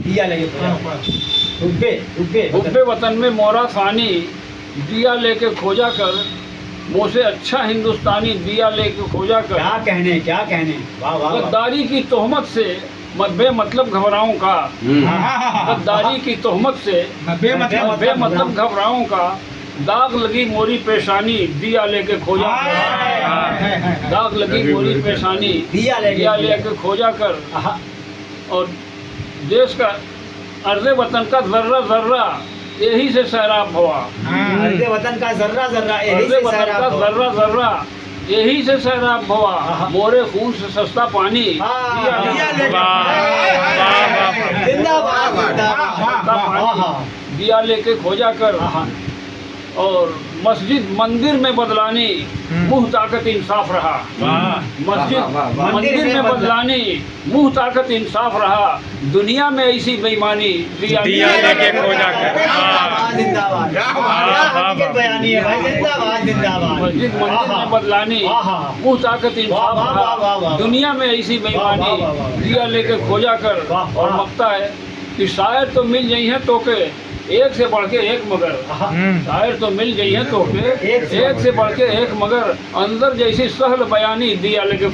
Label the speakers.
Speaker 1: दिया लेके
Speaker 2: हुब्बे वतन में मोरा सानी, दिया लेके खोजा कर, मुझसे अच्छा हिंदुस्तानी दिया लेके खोजा कर।
Speaker 1: क्या कहने वाह वाह वाह।
Speaker 2: गद्दारी की तोहमत से बेमतलब घबराऊं का, गद्दारी की तोहमत से बेमतलब घबराऊं का, दाग लगी मोरी पेशानी, दिया लेके खोजा कर। दाग लगी मोरी पेशानी,
Speaker 1: दिया
Speaker 2: लेके खोजा कर। और देश का अर्ज़े वतन का जर्रा जर्रा यही से सैराब हुआ।
Speaker 1: अर्ज़े वतन का जर्रा जर्रा यही
Speaker 2: अर्ज़े
Speaker 1: से
Speaker 2: वतन
Speaker 1: सैराब
Speaker 2: का
Speaker 1: हुआ।
Speaker 2: जर्रा जर्रा यही से सैराब हुआ। मोरे खून से सस्ता पानी,
Speaker 1: दिया लेके जिंदाबाद जिंदाबाद।
Speaker 2: दिया लेके खोजा कर। और मस्जिद मंदिर में बदलानी, मुंह ताकत इंसाफ रहा। मस्जिद मंदिर में बदलानी, मुंह ताकत इंसाफ रहा। दुनिया में ऐसी बेईमानी, दिया
Speaker 3: लेके खोजा कर।
Speaker 1: जिंदाबाद बयानी है भाई, जिंदाबाद जिंदाबाद।
Speaker 2: मस्जिद मंदिर में बदलानी, मुंह ताकत इंसाफ रहा। दुनिया में ऐसी बेईमानी, दिया लेके खोजा कर। और मकता है कि शायर तो मिल गई है तोके, एक से बढ़ के एक मगर। शायर तो मिल गई है तोके, एक से बढ़ के एक मगर। अंदर जैसी सहल बयानी, दिया लेके